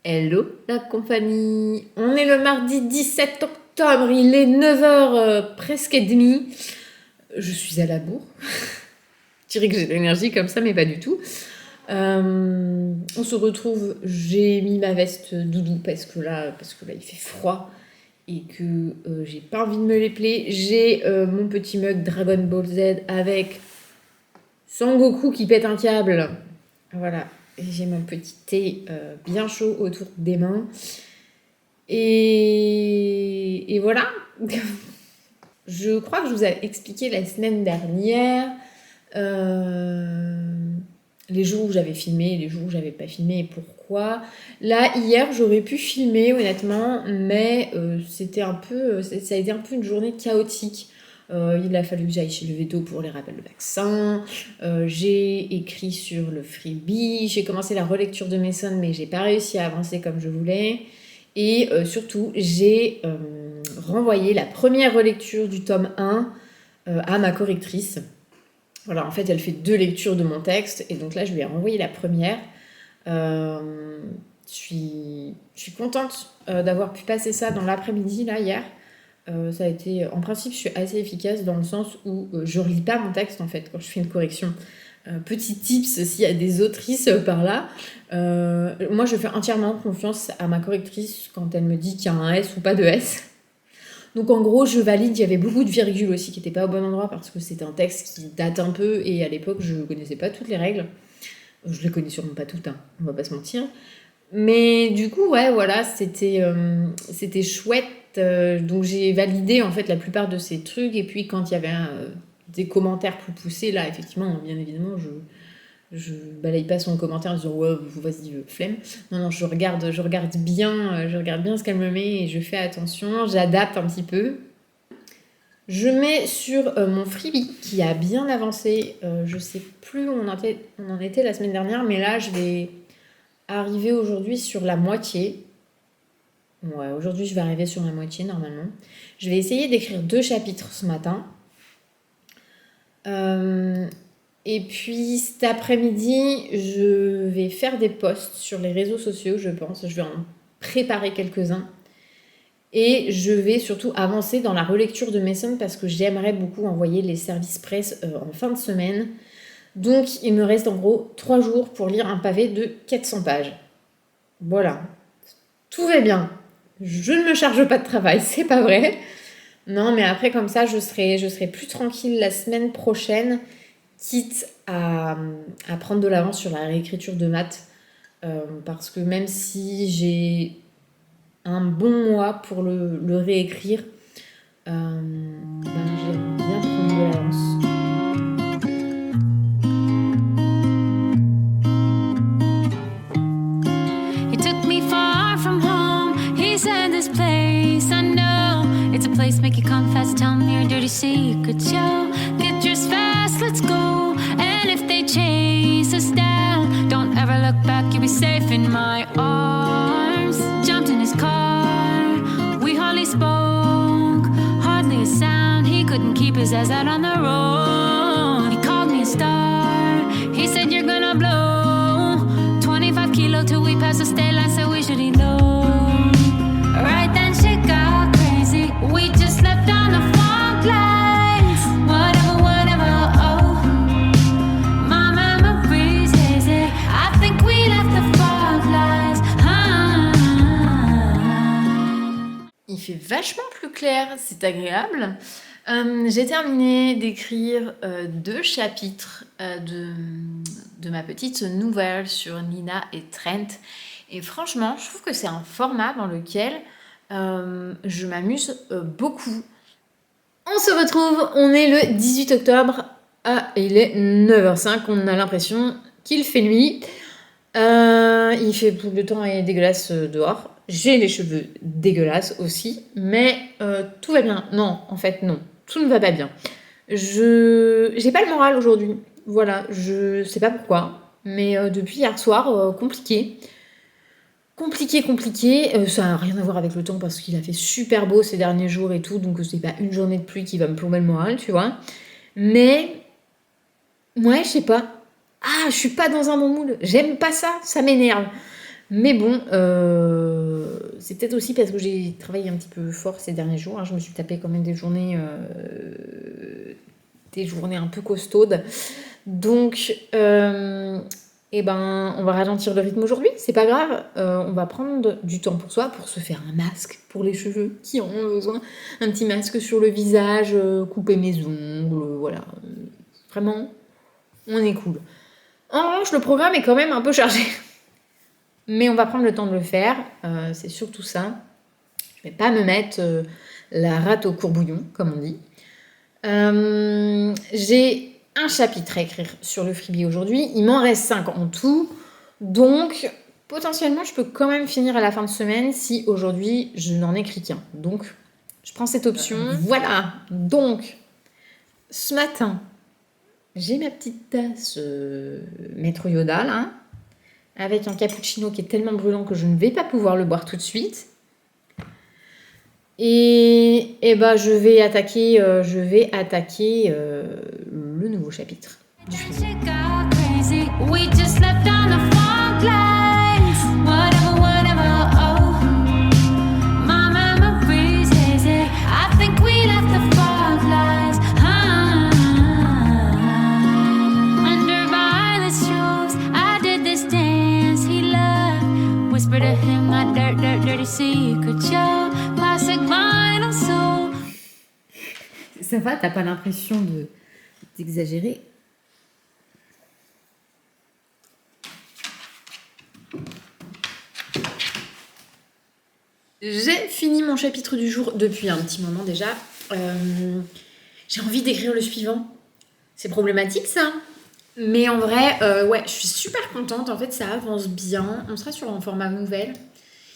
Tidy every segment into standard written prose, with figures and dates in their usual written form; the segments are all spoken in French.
Hello la compagnie, on est le mardi 17 octobre, il est 9h presque et demie. Je suis à la bourre. Je dirais que j'ai de l'énergie comme ça, mais pas du tout. On se retrouve, j'ai mis ma veste doudou parce que là il fait froid et que j'ai pas envie de me les plaire. J'ai mon petit mug Dragon Ball Z avec Sangoku qui pète un câble. Voilà, et j'ai mon petit thé bien chaud autour des mains. Et voilà. Je crois que je vous ai expliqué la semaine dernière les jours où j'avais filmé, les jours où j'avais pas filmé et pourquoi. Là, hier, j'aurais pu filmer, honnêtement, mais ça a été un peu une journée chaotique. Il a fallu que j'aille chez le veto pour les rappels de vaccin. J'ai écrit sur le freebie. J'ai commencé la relecture de Mason, mais j'ai pas réussi à avancer comme je voulais. Et surtout, j'ai renvoyé la première relecture du tome 1 à ma correctrice. Voilà, en fait, elle fait 2 lectures de mon texte, et donc là, je lui ai renvoyé la première. Je suis contente d'avoir pu passer ça dans l'après-midi, là, hier. Ça a été, en principe, je suis assez efficace dans le sens où je relis pas mon texte, en fait, quand je fais une correction. Petit tips, s'il y a des autrices par là, moi, je fais entièrement confiance à ma correctrice quand elle me dit qu'il y a un S ou pas de S. Donc en gros, je valide, il y avait beaucoup de virgules aussi qui n'étaient pas au bon endroit parce que c'était un texte qui date un peu et à l'époque, je ne connaissais pas toutes les règles. Je les connais sûrement pas toutes, hein, on va pas se mentir. Mais du coup, ouais, voilà, c'était chouette. Donc j'ai validé en fait la plupart de ces trucs et puis quand il y avait des commentaires plus poussés, là, effectivement, bien évidemment, je balaye pas son commentaire en disant ouais, vas-y, flemme. Non, je regarde bien ce qu'elle me met et je fais attention, j'adapte un petit peu. Je mets sur mon freebie qui a bien avancé. Je sais plus où on en était la semaine dernière, mais là je vais arriver aujourd'hui sur la moitié. Ouais, aujourd'hui je vais arriver sur la moitié normalement. Je vais essayer d'écrire 2 chapitres ce matin. Et puis cet après-midi, je vais faire des posts sur les réseaux sociaux, je pense. Je vais en préparer quelques-uns. Et je vais surtout avancer dans la relecture de Mason parce que j'aimerais beaucoup envoyer les services presse en fin de semaine. Donc il me reste en gros 3 jours pour lire un pavé de 400 pages. Voilà. Tout va bien. Je ne me charge pas de travail, c'est pas vrai. Non, mais après comme ça, je serai plus tranquille la semaine prochaine, quitte à prendre de l'avance sur la réécriture de maths. Parce que même si j'ai un bon mois pour le réécrire, j'aime bien prendre de l'avance. He took me far from home. He said this place I know. It's a place make you confess. Tell me your dirty secrets, yo. Get dressed fast, let's go. And if they chase us down, don't ever look back. You'll be safe in my arms. Jumped in his car. We hardly spoke. Hardly a sound. He couldn't keep his eyes out on the road. He called me a star. He said you're gonna blow 25 kilo till we pass the state line, so we should eat low. Right then shit got crazy. We just left on the fog lines. Whatever, oh. My memory's hazy. I think we left the fog lines. Il fait vachement plus clair, c'est agréable. J'ai terminé d'écrire 2 chapitres de ma petite nouvelle sur Nina et Trent. Et franchement, je trouve que c'est un format dans lequel je m'amuse beaucoup. On se retrouve, on est le 18 octobre. Ah, il est 9h05, on a l'impression qu'il fait nuit. Le temps est dégueulasse dehors. J'ai les cheveux dégueulasses aussi, mais tout va bien. Non, en fait, non. Tout ne va pas bien. J'ai pas le moral aujourd'hui. Voilà, je sais pas pourquoi, mais depuis hier soir, compliqué. Compliqué. Ça n'a rien à voir avec le temps parce qu'il a fait super beau ces derniers jours et tout, donc c'est pas une journée de pluie qui va me plomber le moral, tu vois. Mais, ouais, je sais pas. Ah, je suis pas dans un bon mood. J'aime pas ça, ça m'énerve. Mais bon, c'est peut-être aussi parce que j'ai travaillé un petit peu fort ces derniers jours, hein. Je me suis tapé quand même des journées un peu costaudes. Donc, eh ben, on va ralentir le rythme aujourd'hui, c'est pas grave. On va prendre du temps pour soi, pour se faire un masque pour les cheveux qui en ont besoin. Un petit masque sur le visage, couper mes ongles, voilà. Vraiment, on est cool. En revanche, le programme est quand même un peu chargé. Mais on va prendre le temps de le faire, c'est surtout ça. Je vais pas me mettre la rate au courbouillon, comme on dit. J'ai un chapitre à écrire sur le freebie aujourd'hui. Il m'en reste 5 en tout. Donc, potentiellement, je peux quand même finir à la fin de semaine si aujourd'hui, je n'en écris qu'un. Donc, je prends cette option. Voilà. Donc, ce matin, j'ai ma petite tasse Maître Yoda, là, avec un cappuccino qui est tellement brûlant que je ne vais pas pouvoir le boire tout de suite. Et ben, je vais attaquer le nouveau chapitre du film. Ça va, t'as pas l'impression d'exagérer? J'ai fini mon chapitre du jour depuis un petit moment déjà. J'ai envie d'écrire le suivant. C'est problématique ça. Mais en vrai, ouais, je suis super contente. En fait, ça avance bien. On sera sur un format nouvelle.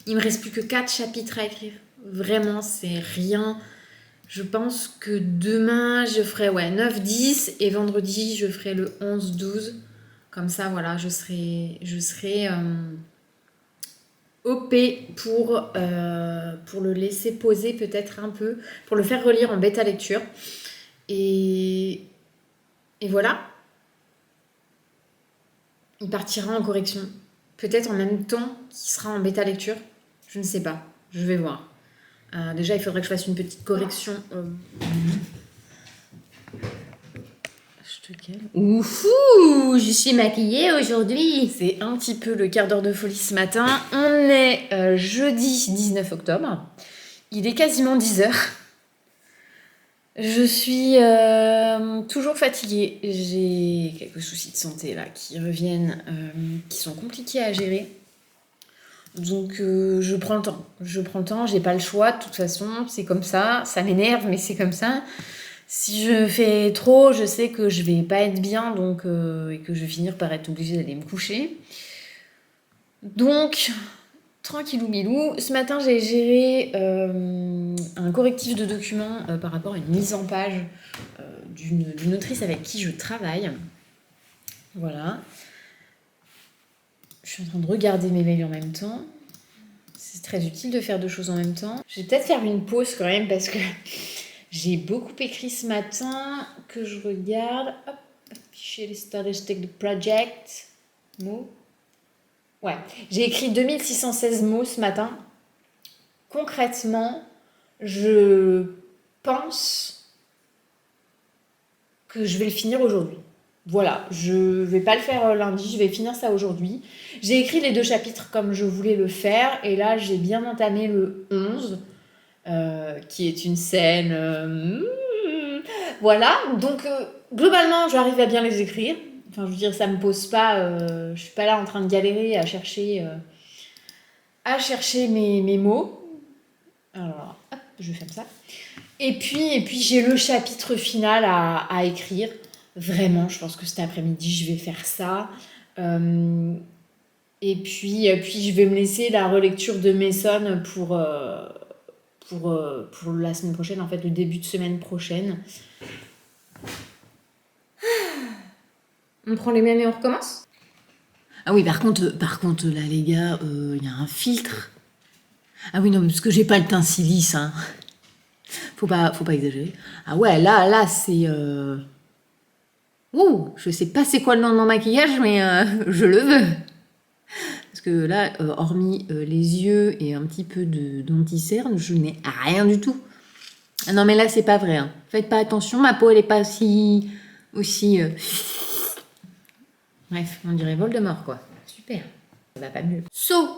Il me reste plus que 4 chapitres à écrire. Vraiment, c'est rien. Je pense que demain, je ferai 9, 10 et vendredi, je ferai le 11, 12. Comme ça, voilà, je serai OP pour le laisser poser peut-être un peu, pour le faire relire en bêta lecture. Et voilà. Il partira en correction. Peut-être en même temps qu'il sera en bêta lecture. Je ne sais pas. Je vais voir. Déjà, il faudrait que je fasse une petite correction. Je te calme. Oufou, je suis maquillée aujourd'hui. C'est un petit peu le quart d'heure de folie ce matin. On est jeudi 19 octobre. Il est quasiment 10h. Je suis toujours fatiguée. J'ai quelques soucis de santé là qui reviennent, qui sont compliqués à gérer. Donc je prends le temps, j'ai pas le choix, de toute façon, c'est comme ça m'énerve, mais c'est comme ça. Si je fais trop, je sais que je vais pas être bien, donc, et que je vais finir par être obligée d'aller me coucher. Donc, tranquillou milou. Ce matin, j'ai géré un correctif de documents par rapport à une mise en page d'une autrice avec qui je travaille. Voilà. Je suis en train de regarder mes mails en même temps. C'est très utile de faire deux choses en même temps. Je vais peut-être faire une pause quand même parce que j'ai beaucoup écrit ce matin que je regarde. Hop, afficher les statistiques de project. Mots. Ouais, j'ai écrit 2616 mots ce matin. Concrètement, je pense que je vais le finir aujourd'hui. Voilà, je vais pas le faire lundi, je vais finir ça aujourd'hui. J'ai écrit les 2 chapitres comme je voulais le faire, et là j'ai bien entamé le 11, qui est une scène... voilà, donc globalement j'arrive à bien les écrire. Enfin, je veux dire, ça me pose pas... je suis pas là en train de galérer à chercher mes mots. Alors, hop, je fais comme ça. Et puis j'ai le chapitre final à écrire. Vraiment, je pense que cet après-midi, je vais faire ça. Et puis, je vais me laisser la relecture de Mason pour la semaine prochaine, en fait, le début de semaine prochaine. On prend les mêmes et on recommence ? Ah oui, par contre là, les gars, il y a un filtre. Ah oui, non, parce que j'ai pas le teint si lisse, hein. Faut pas exagérer. Ah ouais, là, c'est... Ouh, je sais pas c'est quoi le nom de mon maquillage, mais je le veux. Parce Parce que là, hormis les yeux et un petit peu de d'anti-cerne, je n'ai rien du tout. Ah non, mais là, c'est pas vrai. Hein. Faites pas attention, ma peau, elle est pas aussi. Bref, on dirait Voldemort, quoi. Super. Ça va pas mieux.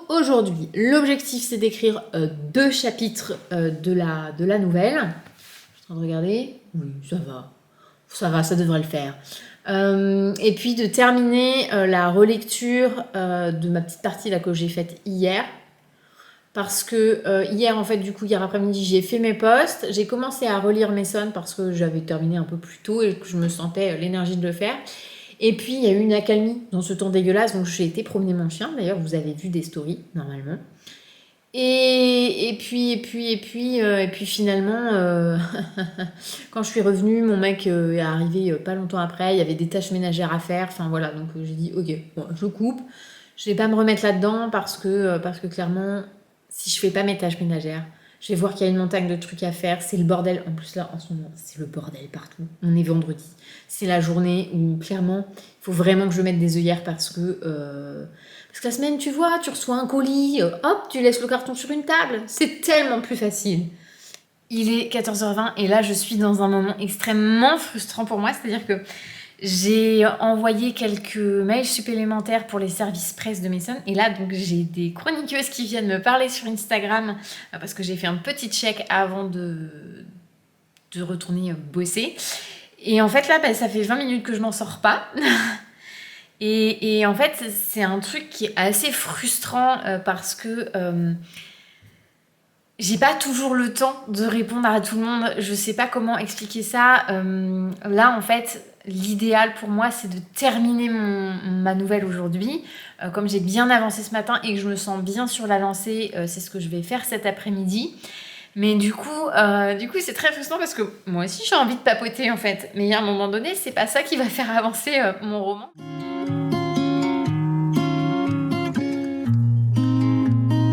Aujourd'hui, l'objectif, c'est d'écrire 2 chapitres de la nouvelle. Je suis en train de regarder. Oui, ça va. Ça va, ça devrait le faire. Et puis de terminer la relecture de ma petite partie là que j'ai faite hier. Parce que hier, en fait, du coup, hier après-midi, j'ai fait mes posts. J'ai commencé à relire Mason parce que j'avais terminé un peu plus tôt et que je me sentais l'énergie de le faire. Et puis, il y a eu une accalmie dans ce temps dégueulasse. Donc, j'ai été promener mon chien. D'ailleurs, vous avez vu des stories, normalement. Et puis finalement, quand je suis revenue, mon mec est arrivé pas longtemps après. Il y avait des tâches ménagères à faire. Enfin, voilà. Donc, j'ai dit, OK, bon, je coupe. Je vais pas me remettre là-dedans parce que clairement, si je fais pas mes tâches ménagères, je vais voir qu'il y a une montagne de trucs à faire. C'est le bordel. En plus, là, en ce moment, c'est le bordel partout. On est vendredi. C'est la journée où, clairement, il faut vraiment que je mette des œillères parce que la semaine, tu vois, tu reçois un colis, hop, tu laisses le carton sur une table. C'est tellement plus facile. Il est 14h20 et là, je suis dans un moment extrêmement frustrant pour moi. C'est-à-dire que j'ai envoyé quelques mails supplémentaires pour les services presse de Mason. Et là, donc, j'ai des chroniqueuses qui viennent me parler sur Instagram parce que j'ai fait un petit check avant de retourner bosser. Et en fait, là, ça fait 20 minutes que je m'en sors pas. Et en fait, c'est un truc qui est assez frustrant parce que j'ai pas toujours le temps de répondre à tout le monde. Je sais pas comment expliquer ça. Là, en fait, l'idéal pour moi, c'est de terminer ma nouvelle aujourd'hui. Comme j'ai bien avancé ce matin et que je me sens bien sur la lancée, c'est ce que je vais faire cet après-midi. Mais du coup, c'est très frustrant parce que moi aussi, j'ai envie de papoter, en fait. Mais à un moment donné, c'est pas ça qui va faire avancer mon roman.